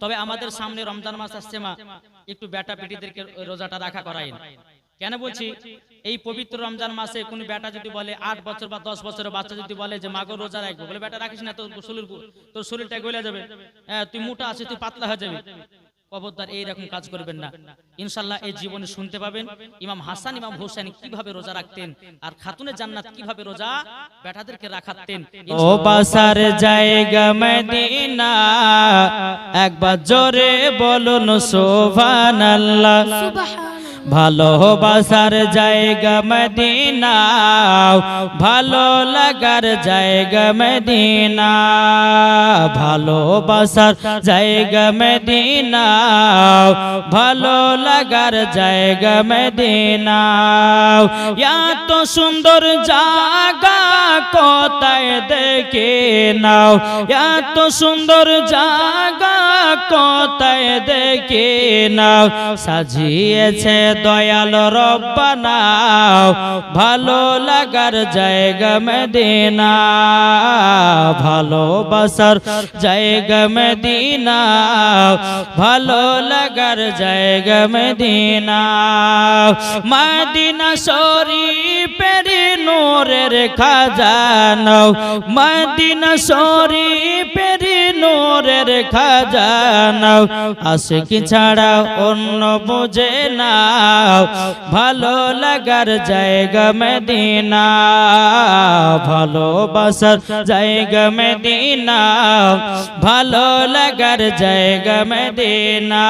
তবে আমাদের সামনে রমজান মাস আসছে মা, একটু বেটা বেটিদেরকে রোজাটা রাখা করাইন। কেন বলছি, এই পবিত্র রমজান মাসে কোন বেটা যদি বলে 8 বছর বা 10 বছরের বাচ্চা যদি বলে যে মাগো রোজা রাখবো, বলে বেটা রাখিস না, তোর শরীরটা গলে যাবে, তুই মোটা আছিস, তুই পাতলা হয়ে যাবে। খবরদার এইরকম কাজ করবেন না। ইনশাআল্লাহ এই জীবনে শুনতে পাবেন ইমাম হাসান ইমাম হোসেন কিভাবে রোজা রাখতেন, আর খাতুনে জান্নাত কিভাবে রোজা বেটাদেরকে রাখাতেন। ও বাসার জায়গা মদিনা, একবার জোরে বলুন সুবহানাল্লাহ। ভালোবাসার জায়গা মদিনা, ভালো লাগার জায়গা মদিনা, ভালোবাসার জায়গা মদিনা, ভালো লাগার জায়গা মদিনা। এত সুন্দর জায়গা কোথায় দেখে নাও, এত সুন্দর জায়গা কোথায় দেখে নাও, সাজিয়েছে দয়াল রব্বানা, ভালো লাগার জায়গা মদিনা, ভালোবাসার জায়গা মদিনা, ভালো লাগার জায়গা মদিনা। মদিনা শরীফের নূরের খাজানা, মদিনা শরীফের নূরের খাজানা, আশিক ছাড়া অন্য বুঝে না, ভালো লাগার জায়গা মদিনা, ভালোবাসার জায়গা মদিনা, ভালো লাগার জায়গা মদিনা।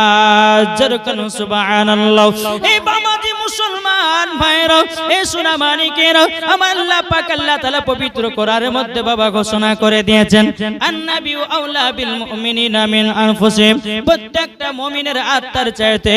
জরকান সুবহানাল্লাহ। এই বাবাজি মুসলমান ভাইরা, এই সোনা মানিকেরা, আমার আল্লাহ পাক আল্লাহ তাআলা পবিত্র কোরআনের মধ্যে বাবা ঘোষণা করে দিয়েছেন, আন-নাবিয়্যু আওলা বিল মুমিনিনা মিন আনফুসিহিম, প্রত্যেকটা মুমিনের আত্মার চাইতে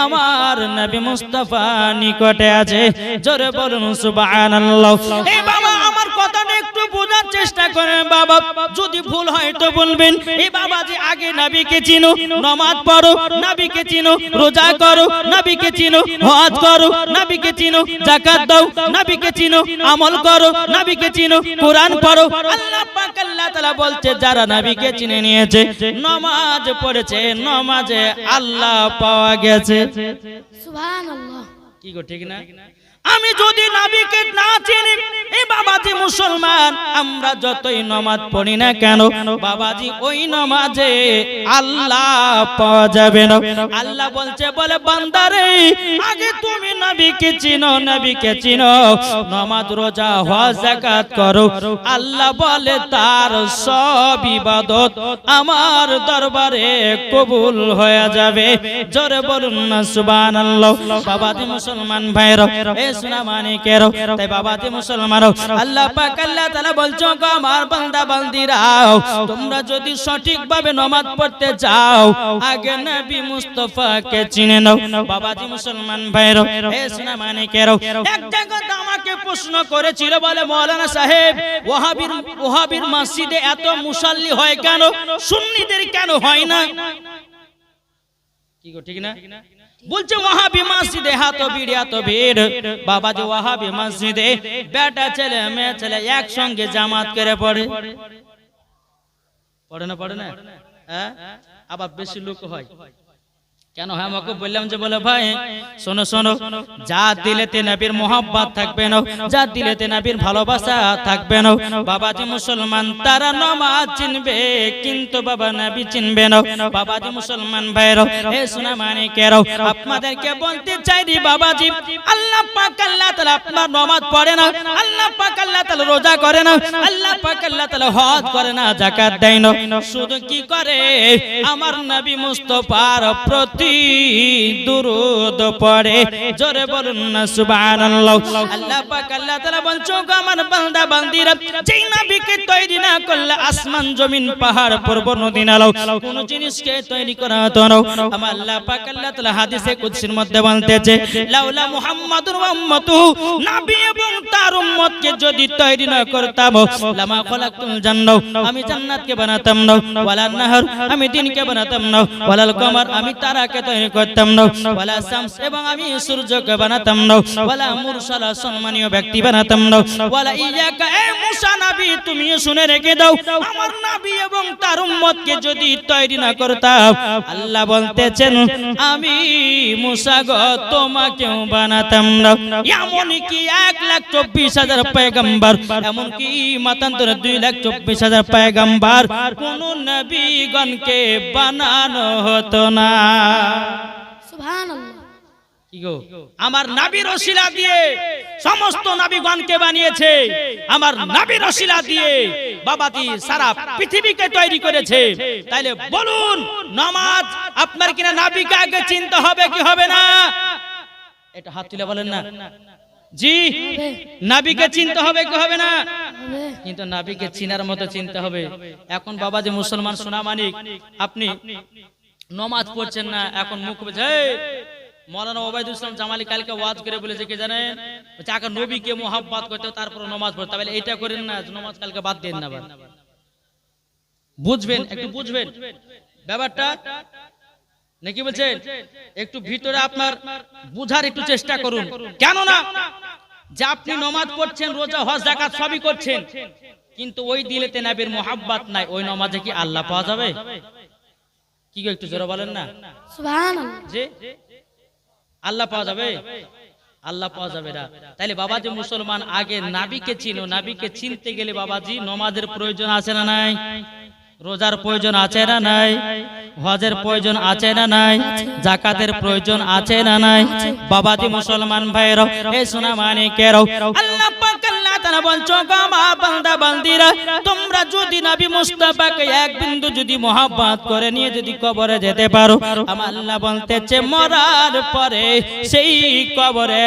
আমার নবী মুস্তাফা নিকটে আছে। জোরে বলুন সুবহানাল্লাহ। এই বাবা আমার কথাটা একটু বোঝার চেষ্টা করেন বাবা, যদি ভুল হয় তো বলবেন। এই বাবা যে আগে নবীকে চিনো, নামাজ পড়ো, নবীকে চিনো, রোজা করো, নবীকে চিনো, হজ করো, নবীকে চিনো, যাকাত দাও, নবীকে চিনো, আমল করো, নবীকে চিনো, কোরআন পড়ো। আল্লাহ পাক আল্লাহ তাআলা বলছে যারা নবীকে চিনে নিয়েছে, নামাজ পড়েছে, নামাজে আল্লাহ পাওয়া গেছে। সুবহানাল্লাহ। কি গো ঠিক না? আমি যদি নবীকে না চিনি, এই বাবাজি মুসলমান, আমরা যতই নামাজ পড়ি না কেন বাবাজি ওই নামাজে আল্লাহ পাওয়া যাবে না। আল্লাহ বলছে, বলে বান্দারে আগে তুমি নবীকে চিনো, নবীকে চিনো, নামাজ রোজা হজ যাকাত করো। আল্লাহ বলে তার সব ইবাদত আমার দরবারে কবুল হয়ে যাবে। জোরে বলুন না সুবহানাল্লাহ। বাবাজি মুসলমান ভাইরা, এই সোনা মানিকেরা, তাই বাবাজি মুসলমান, আল্লাহ পাক আল্লাহ তাআলা বলছো গো আমার বান্দা বান্দিরা, তোমরা যদি সঠিকভাবে নামাজ পড়তে চাও আগে নবী মুস্তাফাকে চিনে নাও। বাবাজি মুসলমান ভাইরা, এই সোনা মানিকেরা, এক জায়গাতে আমাকে প্রশ্ন করেছিল, বলে মাওলানা সাহেব ওহাবির মসজিদে এত মুসাল্লি হয় কেন, সুন্নিদের কেন হয় না? কি গো ঠিক না? বলছে ওয়াহাবি মসজিদে এত ভিড়। বাবা যে ওয়াহাবি মসজিদে বেটা ছেলে মেয়ে ছেলে একসঙ্গে জামাত করে পড়ে না? হ্যাঁ, আবার বেশি লোক হয় কেন? হ্যাঁ, আমাকে বললাম যে বলে ভাই শোনো শোনো, যা দিলেতে নবীর মোহাব্বত থাকবে না, যা দিলেতে নবীর ভালোবাসা থাকবে না, বাবাজি মুসলমান তারা নামাজ চিনবে কিন্তু বাবা নবী চিনবে না। বাবাজি মুসলমান ভাইরা, হে সোনা মানিকেরা, আপনাদেরকে বলতে চাই রে বাবাজি, আল্লাহ পাক আল্লাহ তাআলা আপনার নামাজ পড়ে না, আল্লাহ পাক আল্লাহ তাআলা রোজা করে না, আল্লাহ পাক আল্লাহ তাআলা হজ করে না, যাকাত দেয় না, শুধু কি করে আমার নবী মুস্তাফার প্রতি দুরূদ পড়ে। জোরে বলুন না সুবহানাল্লাহ। আল্লাহ পাক আল্লাহ তাআলা বলছো গো আমার বান্দা বান্দিরা, যেই নবীকে তৈরি না করলে আসমান জমিন পাহাড় পর্বত নদী নালা কোন জিনিসকে তৈরি করা হতো না। আমার আল্লাহ পাক আল্লাহ তাআলা হাদিসে কুদসির মধ্যে বলতেছে, লাউলা মুহাম্মাদুর ওয়া উম্মাতুহু, নবী এবং তার উম্মতকে যদি তৈরি না করতাম, লামা খলাকতুল জান্নাহ, আমি জান্নাতকে বানাতাম না, ওয়ালান নাহর, আমি দিনকে বানাতাম না, ওয়ালাল কমার, আমি তারা তারাকে তৈরি করতাম না, ওয়ালা শামস এবং আমি সূর্যকে বানাতাম না, ওয়ালা মুরসালা সম্মানীয় ব্যক্তি বানাতাম না, ওয়ালা ইয়াকা এ মুসা নবী তুমি শুনে রেখে দাও, আমার নবী এবং তার উম্মতকে যদি তৈরি না করতাম আল্লাহ বলতেছেন আমি মুসা গো তোমাকেও বানাতাম না। এমন কি 1,24,000 পয়গম্বর, এমন কি মতান্তরে 2,24,000 পয়গম্বর, কোন নবীগণকে বানানো হতো না। সুবহানাল্লাহ। কি গো, আমার নবীর ওসিলা দিয়ে সমস্ত নবীগণকে বানিয়েছে, আমার নবীর ওসিলা দিয়ে বাবাজি সারা পৃথিবীকে তৈরি করেছে। তাইলে বলুন নামাজ আপনার কিনা নবীকে আগে চিনতে হবে কি হবে না? এটা হাত তুলে বলেন না জি, নবীকে চিনতে হবে কি হবে না? হবে। কিন্তু নবীকে চিনার মতো চিনতে হবে। এখন বাবাজি মুসলমান সোনা মানিক, আপনি নামাজ পড়ছেন না, এখন মুখ বুঝে মৌলানা ওবায়দুল ইসলাম জামালি কালকে ওয়াজ করে বলেছে কি জানেন, আগে নবীকে মোহাব্বত করতে তারপর নামাজ পড়তে, তাহলে এইটা করেন না, নামাজ কালকে বাদ দেন না। বুঝবেন, একটু বুঝবেন ব্যাপারটা নাকি বলছেন, একটু ভিতরে আপনার বুঝার একটু চেষ্টা করুন। কেন না যে আপনি নামাজ পড়ছেন, রোজা হজ যাকাত সবই করছেন, কিন্তু ওই দিলেতে নবীর মোহাব্বত নাই, ওই নামাজে কি আল্লাহ পাওয়া যাবে? কি গো একটু জোরে বলেন না সুবহানাল্লাহ। যে আল্লাহ পাওয়া যাবে? আল্লাহ পাওয়া যাবে না। তাইলে বাবাজি মুসলমান আগে নবীকে চিনো, নবীকে চিনতে গেলে বাবাজি নামাজের প্রয়োজন আছে না নাই? রোজার প্রয়োজন আছে না নাই? হজের প্রয়োজন আছে না নাই? যাকাতের প্রয়োজন আছে না নাই? বাবাজি মুসলমান ভাইরা, এই সোনা মানিকেরা, আল্লাহ পাক আল্লাহ তাআলা বলছো মা বান্দা বান্দিরা, তোমরা যদি নবী মুস্তাফাকে এক বিন্দু যদি মোহাব্বত করে নিয়ে যদি কবরে যেতে পারো, আমার আল্লাহ বলতেছে মরার পরে সেই কবরে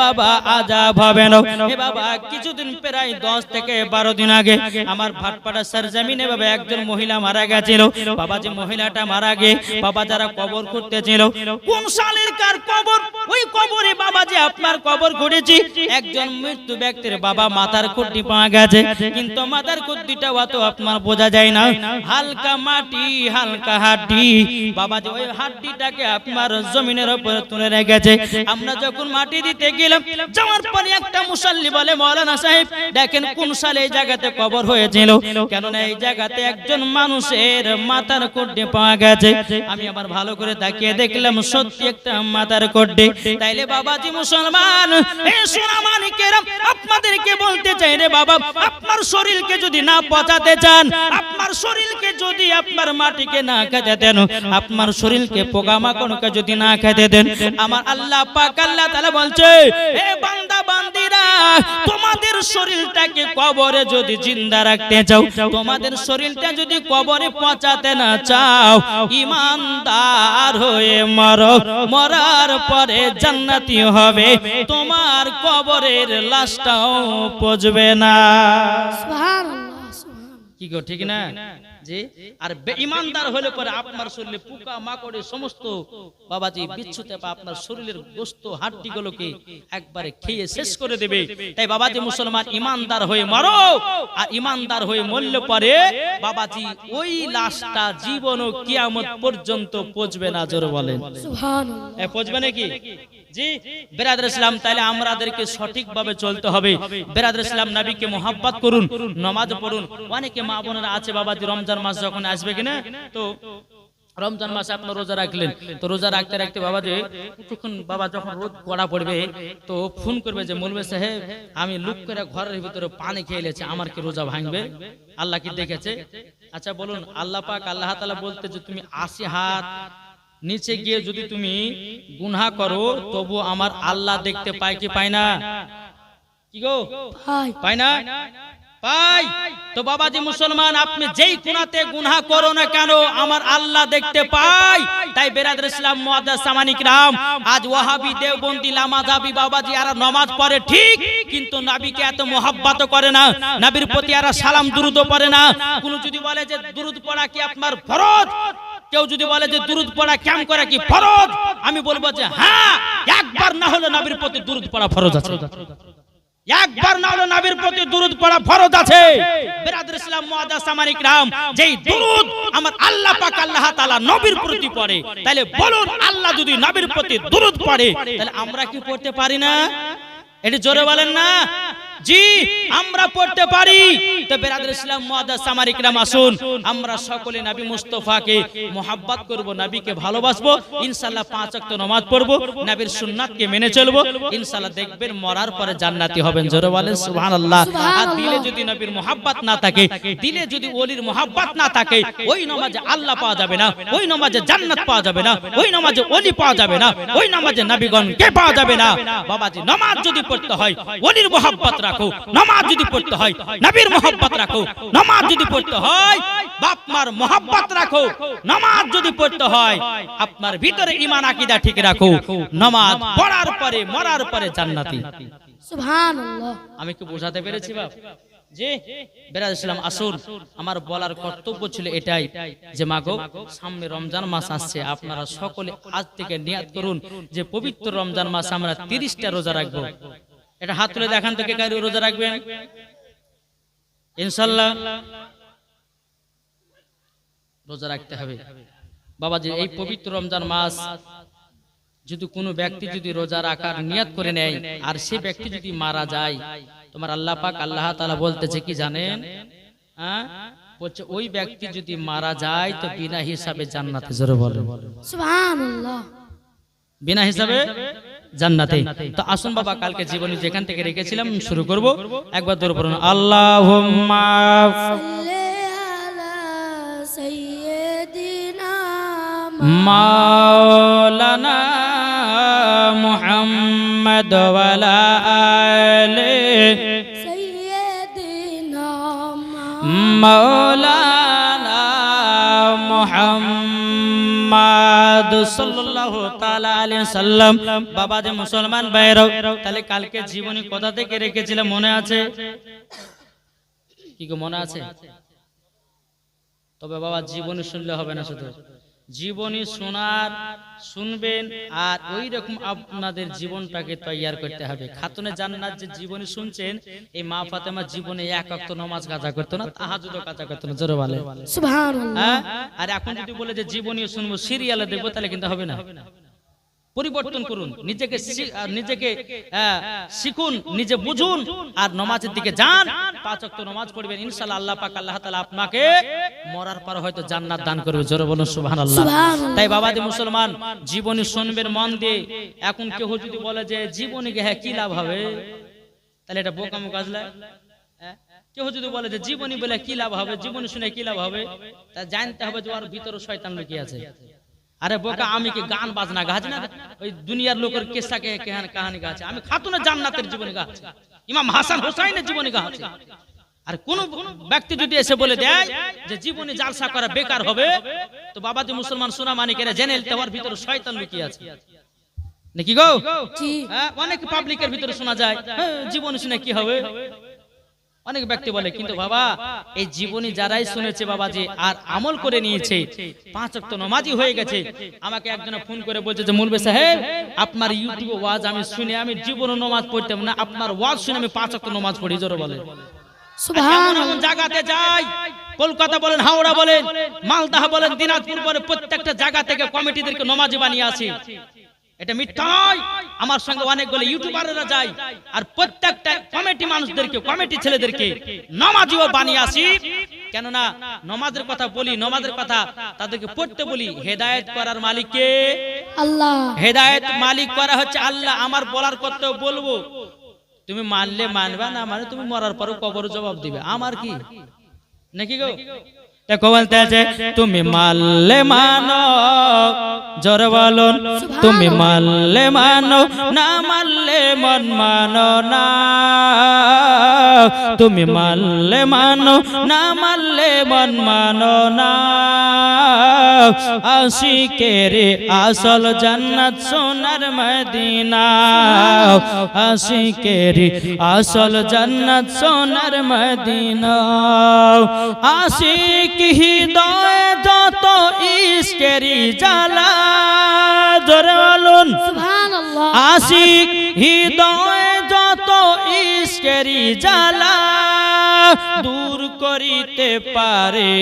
বাবা আযাব হবে না। এ বাবা কিছুদিন প্রায় 10 থেকে 12 দিন আগে আমার ভাটপাড়া সরজমিনে বাবা একজন মহিলা মারা গেছিল। বাবা যে মহিলাটা মারা গে বাবা যারা কবর খুঁড়তেছিল, কোন সালের কার কবর, ওই কবরে বাবা যে আপনার কবর খুঁড়েছি, একজন মৃত্যু ব্যক্তির বাবা মাথার খুঁটি পাওয়া গেছে, কিন্তু মাথার খুঁটিটা অত আপনার বোঝা যায় না, হালকা মাটি হালকা হাড্ডি, বাবা যে ওই হাড্ডিটাকে আপনার জমিনের উপরে তুলে রেখেছে। আমরা যখন মাটি দিতে গেলাম, যাওয়ার পরে একটা মুসাল্লি বলে মাওলানা সাহেব দেখেন কোন সালে এই জায়গাতে কবর হয়েছিল, কেননা এই জায়গাতে একজন মানুষের মাথার খুঁটি পাওয়া গেছে। আমি আবার ভালো করে তাকিয়ে দেখলাম সত্যি একটা মাথার খুঁটি। তাইলে বাবাজি মুসলমান, এই সোনা মানিকেরা, আপনাদেরকে বলতে চাই রে বাবা, আপনার শরীরকে যদি না পচাতে চান, আপনার শরীরকে যদি আপনার মাটিকে না খেতে দেন, আপনার শরীরকে পোকামাকড়কে যদি না খেতে দেন, আমার আল্লাহ পাক আল্লাহ তাআলা বলছে হে বান্দা বান্দিরা, তোমাদের শরীরটাকে কবরে যদি জিন্দা রাখতে চাও, তোমাদের শরীরটা যদি কবরে পচাতে না চাও, ঈমানদার হয়ে মরো, মরার পরে জান্নাতি হবে, তোমার কবরের লাশটাও পচবে না। সুবহানাল্লাহ, সুবহানাল্লাহ। কি গো ঠিক না জি? আর বেঈমানদার হলে পরে আপনার শরীরে পোকা মাকড়ে সমস্ত বাবাজি বিচ্ছুতে বা আপনার শরীরের গোশত হাড্ডিগুলোকে একবারে খেয়ে শেষ করে দেবে। তাই বাবাজি মুসলমান ইমানদার হয়ে মরো, আর ইমানদার হয়ে মরলে পরে বাবাজি ওই লাশটা জীবন ও কিয়ামত পর্যন্ত পচবে না। জোরে বলেন সুবহানাল্লাহ। পচবে নাকি জি? বেরাদর ইসলাম, তাহলে আমাদেরকে সঠিকভাবে চলতে হবে। বেরাদর ইসলাম, নবীকে মোহাব্বত করুন, নামাজ পড়ুন। অনেকে মা বোনেরা আছে বাবাজি রমজান মাস যখন আসবে কিনা, তো রমজান মাসে আপনার রোজা রাখলেন, তো রোজা রাখতে রাখতে বাবা যে তখন বাবা যখন রোদ কড়া পড়বে, তো ফোন করবে যে মৌলভী সাহেব আমি লুক করে ঘরের ভিতরে পানি খেয়ে লেছি, আমার কি রোজা ভাঙবে? আল্লাহ কি দেখেছে? আচ্ছা বলুন, আল্লাহ পাক আল্লাহ তাআলা বলতে যে তুমি 80 হাত নিচে গিয়ে যদি তুমি গুনাহ করো, তবু আমার আল্লাহ দেখতে পায় কি পায় না? কি গো পায় না? পাই। তো বাবাজি মুসলমান, আপনি যেই গুনাহতে গুনাহ করো না কেন, আমার আল্লাহ দেখতে পায়। তাই বেরাদর ইসলাম মুআজ্জাজ সামানিক রাম, আজ ওয়াহাবি দেওবন্দি লামাযাবি বাবাজি আর নামাজ পড়ে ঠিক, কিন্তু নবীকে এত মোহাব্বত করে না, নবীর প্রতি আর সালাম দুরুদ পড়ে না। কোন যদি বলে যে দুরুদ পড়া কি আপনার ফরজ, কেউ যদি বলে যে দুরুদ পড়া কেম করা কি ফরজ, আমি বলবো যে হ্যাঁ, একবার না হলে নবীর প্রতি দুরুদ পড়া ফরজ আছে। একবার না হলে নবীর প্রতি দুরূদ পড়া ফরজ আছে। বিরাদর ইসলাম মুআজ্জাজ সামানিক রাম, যেই দুরূদ আমার আল্লাহ পাক আল্লাহ তাআলা নবীর প্রতি পড়ে, তাহলে বলুন আল্লাহ যদি নবীর প্রতি দুরূদ পড়ে তাহলে আমরা কি পড়তে পারি না? এটি জোরে বলেন না। জি, আমরা পড়তে পারি। তো বিরাদর ইসলাম মুআজ্জাজ সামানিক রাম, আসুন আমরা সকলে নবী মুস্তাফাকে মুহাব্বত করব, নবীকে ভালোবাসবো, ইনশাআল্লাহ 5 ওয়াক্ত নামাজ পড়বো, নবীর সুন্নাতকে মেনে চলবো, ইনশাআল্লাহ দেখবেন মরার পরে জান্নাতি হবেন। জোরে বলেন সুবহানাল্লাহ। আর দিলে যদি নবীর মুহাব্বত না থাকে, দিলে যদি ওলির মুহাব্বত না থাকে, ওই নামাজে আল্লাহ পাওয়া যাবে না, ওই নামাজে জান্নাত পাওয়া যাবে না, ওই নামাজে ওলি পাওয়া যাবে না, ওই নামাজে নবীগণকে পাওয়া যাবে না। বাবাজি, নামাজ যদি পড়তে হয় ওলির মুহাব্বত রাখো, নামাজ যদি পড়তে হয় নবীর মুহাব্বত রাখো, নামাজ যদি পড়তে হয় বাপ মার মুহাব্বত রাখো, নামাজ যদি পড়তে হয় আপনার ভিতরে ঈমান আকীদা ঠিক রাখো, নামাজ পড়ার পরে মরার পরে জান্নাতি। সুবহানাল্লাহ। আমি কি বোঝাতে পেরেছি বাপ? জি বিরাদর ইসলাম, আসুন আমার বলার কর্তব্য ছিল এটাই যে মাগো সামনে রমজান মাস আসছে, আপনারা সকলে আজ থেকে নিয়াত করুন যে পবিত্র রমজান মাস আমরা 30টা রোজা রাখবো। এটা হাত তুলে দেখান তো কে কার রোজা রাখবেন ইনশাআল্লাহ। রোজা রাখতে হবে বাবাজি। এই পবিত্র রমজান মাস যদি কোনো ব্যক্তি যদি রোজা রাখার নিয়াত করে নেয় আর সে ব্যক্তি যদি মারা যায়, তোমার আল্লাহ পাক আল্লাহ তাআলা বলতেছে কি জানেন? বলছে ওই ব্যক্তি যদি মারা যায় তো বিনা হিসাবে জান্নাতে। জোরে বলেন সুবহানাল্লাহ। বিনা হিসাবে জান্নাতে। তো আসুন বাবা, কালকে জীবনী যেখান থেকে রেখেছিলাম শুরু করব। একবার দরুদ পড়ুন, আল্লাহুম্মা সাল্লি আলা সাইয়্যিদিনা মাওলানা মুহাম্মদ ওয়া আলা আলি সাইয়্যিদিনা মাওলানা মুহাম্মদ সাল্লাল্লাহু তাআলা আলাইহি সাল্লাম। বাবা যে মুসলমান ভাইরা, তাহলে কালকে জীবনী কোথা থেকে রেখেছিলাম মনে আছে? কি গো মনে আছে? তবে বাবা জীবনী শুনলে হবে না, শুধু জীবনী শুনবেন আর ওই রকম আপনাদের জীবনটাকে তৈয়ার করতে হবে। খাতুনে জান্নাত যে জীবনী শুনছেন, এই মা ফাতেমা জীবনে এক ওয়াক্ত নামাজ কাজা করতো না, তাহাজ্জুদও কাজা করতো না। জোরে বলে সুবহানাল্লাহ। আর এখন যদি বলে যে জীবনী শুনবো, সিরিয়ালে দেখবো, তাহলে কিন্তু হবে না। পরিবর্তন করুন, নিজেকে শিখুন, নিজে বুঝুন আর নামাজের দিকে যান। 5 ওয়াক্ত নামাজ পড়বেন, ইনশাআল্লাহ আল্লাহ পাক আল্লাহ তাআলা আপনাকে মরার পর হয়তো জান্নাত দান করবে। জোরে বলুন সুবহানাল্লাহ। তাই বাবাজি মুসলমান, জীবনী শুনবেন মন দিয়ে। এখন কেউ যদি বলে যে জীবনীকে হ্যাঁ কি লাভ হবে, তাহলে এটা বোকামো কাজ লাগে। কেউ যদি বলে যে জীবনী বলে কি লাভ হবে, জীবনী শুনে কি লাভ হবে, তা জানতে হবে যে ওর ভিতরে শয়তান লুকিয়ে আছে। আরে বোকা, আমি কি গান বাজনা গাছ না, ওই দুনিয়ার লোকের কেসাকে কাহানি গাছে? আমি খাতুনের জান্নাতের জীবনী গাছ, ইমাম হাসান হোসাইনের জীবনী গাছ। আর কোন ব্যক্তি যদি এসে বলে দেয় যে জীবনী জালসা করা বেকার হবে, তো বাবাজি মুসলমান সোনা মানিকেরা জেনে নিতে ওর ভিতরে শয়তান লুকিয়ে আছে নাকি গো? অনেক পাবলিকের ভিতরে শোনা যায় জীবনী শুনে কি হবে, অনেক ব্যক্তি বলে। কিন্তু বাবা, এই জীবনী যারাই শুনেছে বাবাজি আর আমল করে নিয়েছে, 5 ওয়াক্ত নামাজি হয়ে গেছে। আমাকে একজন ফোন করে বলছে যে মৌলভী সাহেব, আপনার ইউটিউবে ওয়াজ আমি শুনে আমি জীবনে নামাজ পড়তাম না, আপনার ওয়াজ শুনে আমি 5 ওয়াক্ত নামাজ পড়ি। জোরে বলে সুবহানাল্লাহ। জায়গাতে যাই, কলকাতা বলেন, হাওড়া বলেন, মালদহ বলেন, দিনাজপুর বলেন, প্রত্যেকটা জায়গা থেকে কমিটিদেরকে নামাজি বানিয়ে আসি। এটা মিথ্যা নয়। আমার সঙ্গে অনেকগুলো ইউটিউবাররা যায় আর প্রত্যেকটা কমিটি মানুষদেরকে, কমিটি ছেলেদেরকে নামাজিও বানিয়ে আসি। কেননা নামাজের কথা বলি, নামাজের কথা তাদেরকে পড়তে বলি। হেদায়েত করার মালিক কে? আল্লাহ। হেদায়েত মালিক করা হচ্ছে আল্লাহ। আমার বলার কথা বলবো, তুমি মানলে মানবা, না মানে তুমি মরার পরে কবর জবাব দিবে। আমার কি নাকি গো? তুমি মানলে মানো, জোরে বলুন, তুমি মানলে মানো, না মানলে মন মানো না। তুমি মানলে মানো, না মানলে মন মানো না। আশিকের আসল জান্নাত সোনার মদিনা, আশিকের আসল জান্নাত সোনার মদিনা। আশিক হৃদয় যত ইশকেরি জ্বালা, জোরে বলুন সুবহানাল্লাহ। আশিক হৃদয় যত যত ইশকেরি জ্বালা দূর করিতে পারে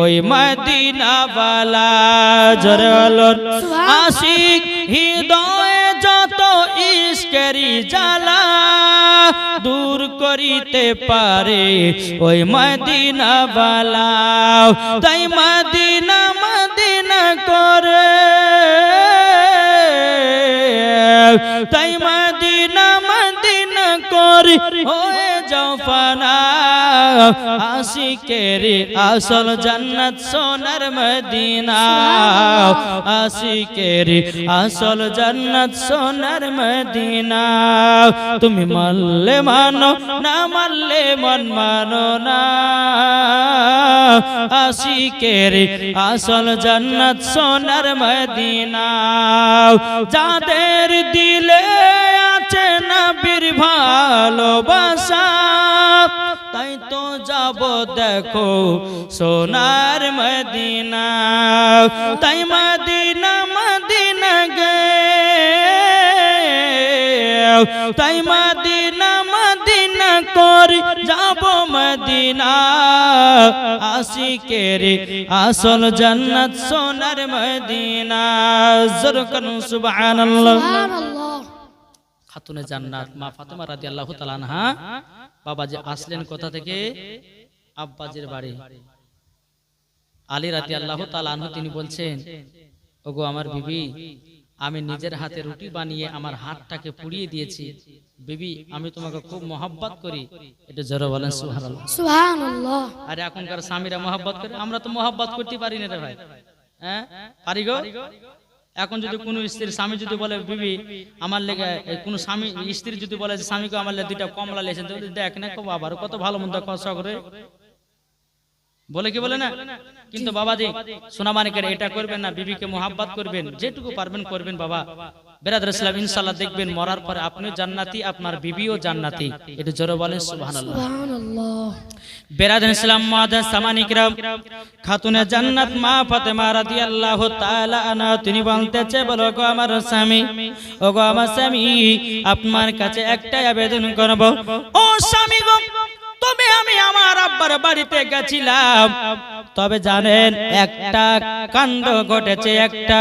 ওই মদিনাওয়ালা। জোরে বলুন আশিক হৃদয়ে যত ইশকেরি জ্বালা দূর করিতে পারে ওই মদিনাওয়ালা। তাই মদিনা মদিনা করে, তাই মদিনা মদিনা করে হয়ে যাও ফানা। আশিকের আসল জান্নাত সোনার মদিনা, আশিকের আসল জান্নাত সোনার মদিনা। তুমি মানলে মানো, না মানলে মন মানো না। আশিকের আসল জান্নাত সোনার মদিনা। যাদের দিলে আছে নবীর ভালোবাসা তাই তো যাব দেখো সোনার মদিনা। তাই মদিনা মদিনা গে, তাই মদিনা মদিনা করে যাব মদিনা। আশিকের আসল জান্নাত সোনার মদিনা। জোরে করুন সুবহানাল্লাহ। সুবহানাল্লাহ। খাতুনে জান্নাত মা ফাতেমা রাদিয়াল্লাহু তাআলা আনহা বাবাজি আসলেন কোথা থেকে? আব্বাজির বাড়ি। আলী রাদিয়াল্লাহু তাআলা আনহু তিনি বলছেন, ওগো আমার বিবি, আমি নিজের হাতে রুটি বানিয়ে আমার হাতটাকে পুড়িয়ে দিয়েছি। বিবি আমি তোমাকে খুব মহব্বত করি। এটা জোরে বলেন সুবহানাল্লাহ। সুবহানাল্লাহ। আরে এখনকার স্বামীরা মহব্বত করে, আমরা তো মহব্বত করতে পারি না রে ভাই। হ্যাঁ পারি গো? এখন যদি কোনো স্ত্রীর স্বামী যদি বলে বিবি আমার লেগে, কোনো স্বামী স্ত্রী যদি বলে যে স্বামীকে আমার লেগে দুইটা কমলা লেছেন, দেখ না বাবার কত ভালো মন্দ কষ্ট করে বলে, কি বলে না? কিন্তু বাবাজি সোনা মানিকের এটা করবেন না, বিবিকে মোহাব্বত করবেন, যেটুকু পারবেন করবেন বাবা। বেরাদর ইসলাম ইনশাআল্লাহ দেখবেন মরার পরে আপনিও জান্নাতি, আপনার বিবিও জান্নাতি। এটা জোরে বলেন সুবহানাল্লাহ। সুবহানাল্লাহ। বেরাদর ইসলাম মুআজ্জাজ সামানী কিরাম, খাতুনে জান্নাত মা ফাতেমা রাদিয়াল্লাহু তাআলা আনহা তিনি বলতেছে, বলো গো আমার স্বামী, ও গো আমার স্বামী, আপনার কাছে একটাই আবেদন করব। ও স্বামী গো, তবে আমি আমার আব্বার বাড়িতে গেছিলাম, তবে জানেন একটা কাণ্ড ঘটেছে, একটা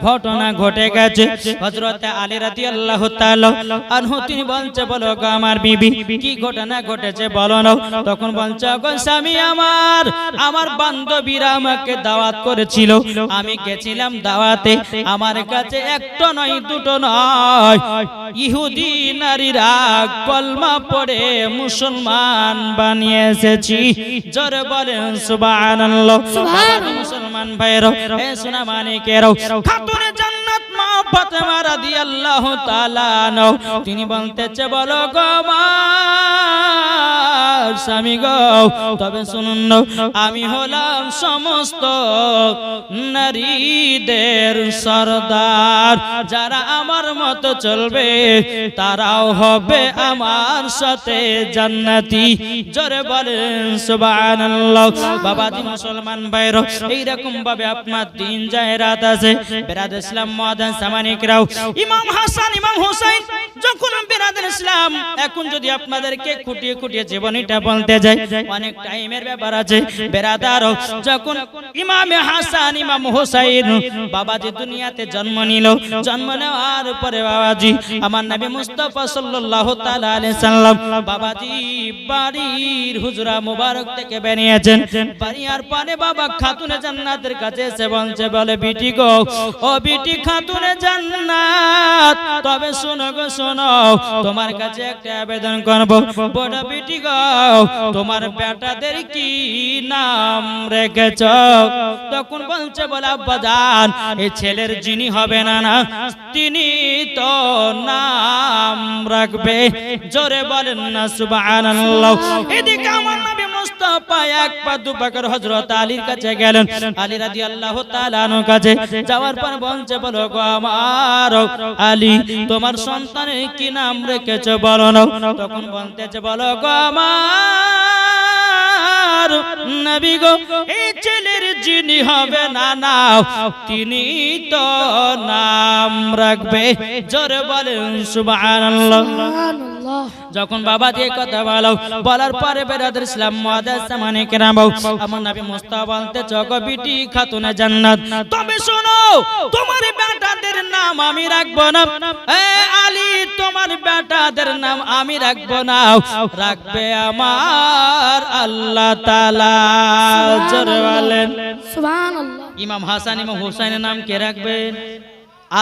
ঘটনা ঘটে গেছে। হযরত আলী রাদিয়াল্লাহু তাআলা আনহু তিনি বলছে, বলো গো আমার বিবি, কি ঘটনা ঘটেছে বলো না। তখন বলছে, গো স্বামী আমার বান্ধবীরা আমাকে দাওয়াত করেছিল, আমি গেছিলাম দাওয়াতে, আমার কাছে একটা নয় দুটো নয় ইহুদি নারীরা কলমা পড়ে মুসলমান বানিয়ে এসেছি। জোরে বলেন সুবহানাল্লাহ। মুসলমান ভাইরা, হে সোনা মানিকেরা, খাতুনে জান্নাত মা ফাতেমা রাদিয়াল্লাহু তাআলা আনহা তিনি বলতেছে, বলো গো আমার স্বামী গো, তবে শুনুন না, আমি হলাম সমস্ত নারীদের সরদার, যারা আমার মতো চলবে তারাও হবে আমার সাথে জান্নাতি। জোরে বলেন সুবহানাল্লাহ। বাবাজি মুসলমান ভাইরা, এইরকম ভাবে আপনার দিন যায় রাত আছে। বেরাদর ইসলাম মুআজ্জাজ সামানী কিরাম, ইমাম হাসান ইমাম হুসাইন যখন বেরাদর ইসলাম, এখন যদি আপনাদেরকে খুঁটিয়ে খুঁটিয়ে জীবনীটা বলতে যাই অনেক টাইমের ব্যাপার আছে। বেরাদার, যখন ইমাম হাসান ইমাম হুসাইন বাবাজি দুনিয়াতে জন্ম নিল, জন্ম নেওয়ার পরে বাবাজি আমার নবী মুস্তাফা সাল্লাল্লাহু তাআলা আলাইহি সাল্লাম বাবাজি বাড়ির হুজরা মুবারক থেকে বেরিয়েছেন। বাড়ির পরে বাবা খাতুনে জান্নাতের কাছে এসে বলছে, বলে বিটি গো, ও বিটি খাতুনে জান্নাত, তবে শোনো গো শোনো, তোমার কাছে একটা আবেদন করব। বড় বিটি গো, তোমার বেটাদের কি নাম রেখেছ? তখন বলছে, বলে আব্বাজান, এই ছেলের যিনি হবে না না তিনি তো নাম রাখবে। জোরে বলেন না সুবহানাল্লাহ। এদিকে আমার নবী মুস্তাফা এক পা দু পা করে হযরত আলীর কাছে গেলেন। আলী রাদিয়াল্লাহু তাআলা আনহুর কাছে যাওয়ার পর বলছে, বলো গো আমার আলী, তোমার সন্তানের কি নাম রেখেছ বলো না। তখন বলতেছে, বলো গো আমার নবী গো, এই ছেলের যিনি হবে না না তিনি তো নাম রাখবে। জোরে বলেন সুবহানাল্লাহ। সুবহানাল্লাহ। যখন বাবা দিয়ে কথা বলো, বলার পরে বেরাদর ইসলাম মুআদ্দাস সামানে কেরাম, আমার নবী মুস্তাফা বলতে জগো বিটি খাতুনে জান্নাত, তবে শোনো তোমার বেটাদের নাম আমি রাখবো না, এ আলী তোমার বেটাদের নাম আমি রাখবো না, রাখবে আমার আল্লাহ তাআলা। জোরে বলেন সুবহানাল্লাহ। ইমাম হাসান ইমাম হুসাইনের নাম কে রাখবেন?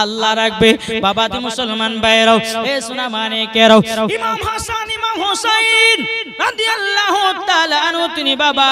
আল্লাহ রাখবে। বাবাজি মুসলমান ভাইরাও, এ সোনা মানে কেরাও, ইমাম হাসান ইমাম হুসাইন রাদিয়াল্লাহু তাআলা আনহু তিনি বাবা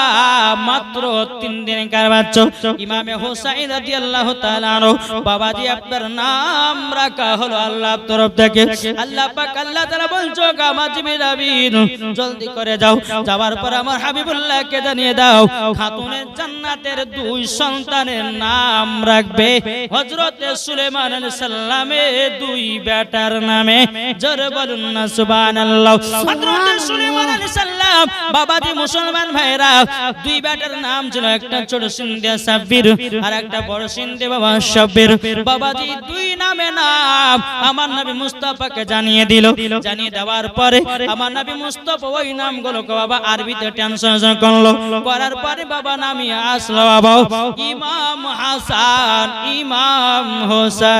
মাত্র 3 দিনের বাচ্চা। ইমামে হুসাইন রাদিয়াল্লাহু তাআলা আনহু, বাবাজি আপনার নাম রাখা হলো আল্লাহর তরফ থেকে। আল্লাহ পাক আল্লাহ তাআলা বলছো গামা জিবরিল আমিন জলদি করে যাও, যাওয়ার পর আমার হাবিবুল্লাহকে জানিয়ে দাও খাতুনের জান্নাতের 2 সন্তানের নাম রাখবে হযরতে সুলাইমান আলাইহিস সালামের 2 বেটার নামে। জোরে বলুন না সুবহানাল্লাহ। হযরতে সুলাইমান আলাইহিস সালাম বাবাজি মুসলমান ভাইরা 2 বেটার নাম ছিল, একটা ছোট সিন্ধে সাব্বির আর একটা বড় সিন্ধে বাবা সাব্বির। বাবাজি 2 নামে নাম আমার নবী মুস্তাফাকে জানিয়ে দিল। জানিয়ে দেওয়ার পরে আমার নবী মুস্তাফা ওই নামগুলোকে বাবা আরবিতে ট্রান্সলেশন করলো, করার পরে বাবা নামিয়ে আসলো বাবা ইমাম হাসান ইমাম হুসাইন।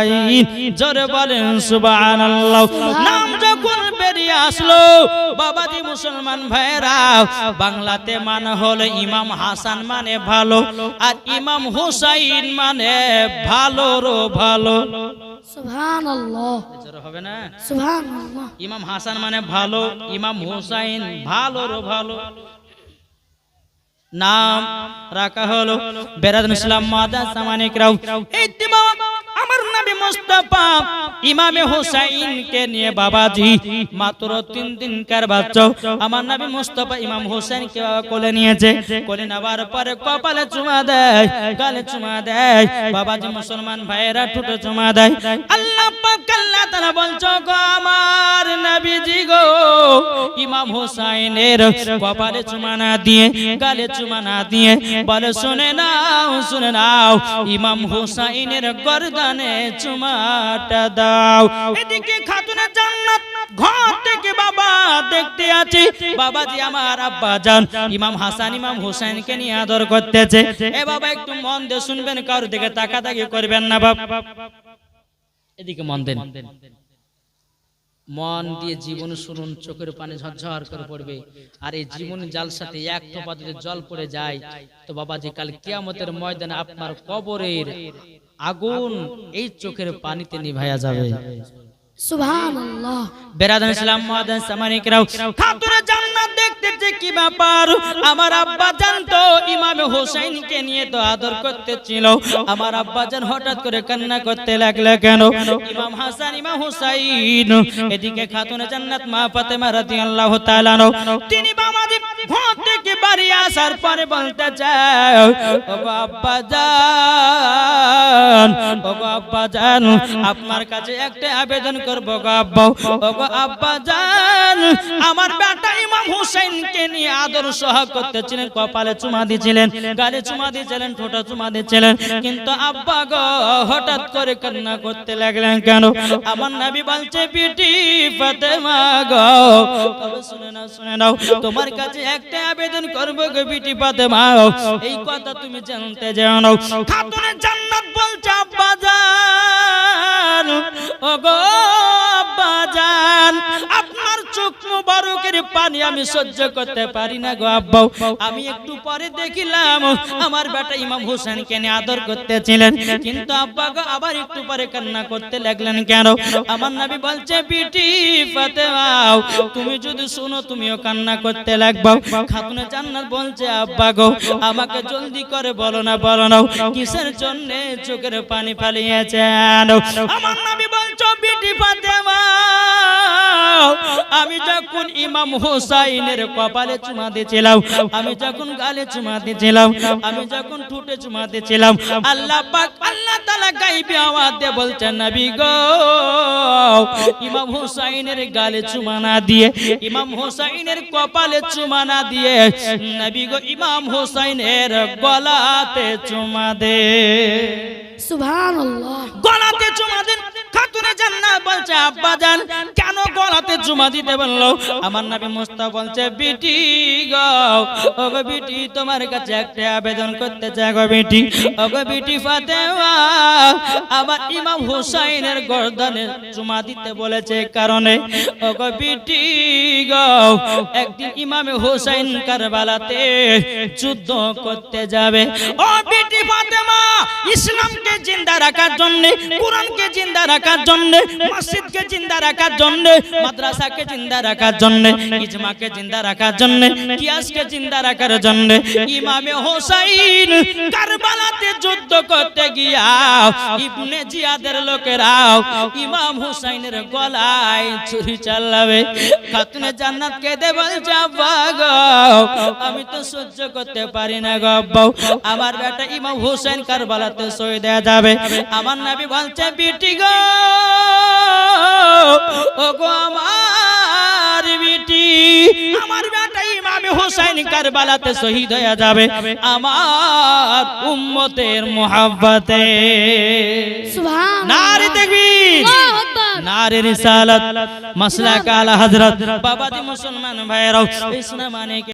জোরে বলেন সুবহানাল্লাহ। নাম যখন বেরিয়ে আসলো বাবাজি মুসলমান ভাইরা, বাংলাতে মানে হলো ইমাম হাসান মানে ভালো, আর ইমাম হুসাইন মানে ভালোরও ভালো। সুবহানাল্লাহ। জোরে হবে না? সুবহানাল্লাহ। ইমাম হাসান মানে ভালো, ইমাম হুসাইন ভালোরও ভালো। নাম রাখা হলো বেরাদুল ইসলাম মুআদ্দাস সামানে কেরাম। ইত্তিমা আমার নবী মুস্তাফা ইমামে হুসাইনকে নিয়ে বাবাজি মাত্র 3 দিনকার বাচ্চা আমার নবী মুস্তাফা ইমাম হুসাইনকে কোলে নিয়েছে। কোলে নেওয়ার পরে কপালে চুমা দেয়, গালে চুমা দেয়, বাবাজি মুসলমান ভাইয়েরা ঠোঁটে চুমা দেয়। আল্লাহ পাক আল্লাহ তাআলা বলছো গো আমার নবীজি গো ইমাম হুসাইনের কপালে চুমা না দিয়ে, গালে চুমা না দিয়ে বলে শুনে নাও ইমাম হুসাইনের গর্দানে চুমাটা দাও। এদিকে খাতুনে জান্নাত ঘর থেকে বাবা দেখতে আছে বাবাজি আমার আব্বা জান ইমাম হাসান ইমাম হুসাইনকে নিয়ে আদর করতেছে। এ বাবা একটু মন দিয়ে শুনবেন, কারোর দিকে তাকাতাকি করবেন না বাবা, এদিকে মন দেন, মন দিয়ে জীবন শুনুন, চোখের পানি ঝরঝর করে পড়বে। আর এই জীবনের জালসাতে এক টোপা যদি জল পড়ে যায় তো বাবাজি কাল কিয়ামতের ময়দানে আপনার কবরের আগুন এই চোখের পানিতে নিভায়া যাবে। সুবহানাল্লাহ। বেরাদুল ইসলাম মুআদ্দাস সামানে কেরাম, খাতুনে জান্নাত দেখতেছে কি ব্যাপার, আমার আব্বা জান তো ইমাম হুসাইনকে নিয়ে তো আদর করতেছিল, আমার আব্বা জান হঠাৎ করে কান্না করতে লাগলো কেন? ইমাম হাসান ইমাম হুসাইন এদিকে খাতুনে জান্নাত মা ফাতেমা রাদিয়াল্লাহু তাআলা আনহা তিনি বাবাজি ঘর থেকে বাড়ি আসার পরে বলতে চায় ওগো আব্বা জান, ওগো আব্বা জান আপনার কাছে একটা আবেদন করবো গো আব্বা, ওগো আব্বা জান আমার বেটা ইমাম হুসাইনকে নিয়ে আদর সোহাগ করতেছিলেন, কপালে চুমা দিয়েছিলেন, গালে চুমা দিয়েছিলেন, ঠোঁটে চুমা দিয়েছিলেন, কিন্তু আব্বা গো হঠাৎ করে কান্না করতে লাগলেন কেন? আমার নবী বলছে বিটি ফাতেমা গো তবে শুনে নাও তোমার কাছে একটা আবেদন করবো গো বিটি ফাতেমা, এই কথা তুমি জানতে জানো। খাতুনে জান্নাত বলছে আব্বা জান, ওগো আব্বা জান আপনার চোখ মুবারকের পানি আমি সহ্য করতে পারি না গো আব্বা, আমি একটু পরে দেখিলাম আমার বেটা ইমাম হোসেনকে নিয়ে আদর করতেছিলেন, কিন্তু আব্বা গো আবার একটু পরে কান্না করতে লাগলেন কেন? আমার নবী বলছে বিটি ফাতেমা তুমি যদি শুনো তুমিও কান্না করতে লাগবা। খাতুনে জান্নাত বলছে আব্বা গো আমাকে জলদি করে বলো না কিসের জন্য চোখের পানি ফালিয়েছেন? আমার নবী বলছো বিটি ফাতেমা আমি যখন ইমাম হুসাইনের কপালে চুমা দিয়েছিলাম, আমি যখন গালে চুমা দিয়েছিলাম, আমি যখন ঠোঁটে চুমা দিয়েছিলাম, আল্লাহ পাক আল্লাহ তাআলা গায়বী আওয়াজ দিয়ে বলছেন নবী গো ইমাম হুসাইনের গালে চুমা না দিয়ে, ইমাম হুসাইনের কপালে চুমা না দিয়ে নবী গো ইমাম হুসাইনের গলাতে চুমা দে। সুবহানাল্লাহ। গলাতে চুমা দেন। খাতুনে খাতুনে জান্নাত বলছে আব্বা জান কেন গলাতে চুমা দিতে বললো? আমার নবী মুস্তাফা বলছে বিটি গো, ও গো বিটি তোমার কাছে একটা আবেদন করতে চাই গো বিটি, ও গো বিটি ফাতেমা আবার ইমাম হুসাইনের গর্দানে চুমা দিতে বলেছে কারণে, ও গো বিটি গো একদিন ইমাম হুসাইন কারবালাতে যুদ্ধ করতে যাবে। ও বিটি ফাতেমা ইসলামকে জিন্দা রাখার জন্য, কোরআনকে জিন্দা রাখার জন্য, মসজিদকে জিন্দা রাখার জন্য, মাদ্রাসাকে জিন্দা রাখার জন্য, ইজমাকে জিন্দা রাখার জন্য, কিয়াসকে জিন্দা রাখার জন্য ইমামে হোসাইন কারবালাতে যুদ্ধ করতে গিয়া ইবনে জিয়াদের লোকেরাও ইমাম হোসাইনের গলায় ছুরি চালাবে। খাতুনে জান্নাত কেঁদে বলছে আব্বা গো আমি তো সহ্য করতে পারি না গো আব্বা, আমার বেটা ইমাম হোসেন কারবালাতে শহীদ হয়ে যাবে। আমার নবী বলছে বিটি গো, ও গো আমার বিটি, আমার বেটা ইমাম হোসেন কারবালাতে শহীদ হয়ে যাবে আমার উম্মতের মুহাব্বতে। সুবহান নারে তাকবীর, আল্লাহু আকবার। নারে রিসালাত, মাসলাক আলা হযরত। বাবা দি মুসলমান ভাইরাও ইসলাম মানে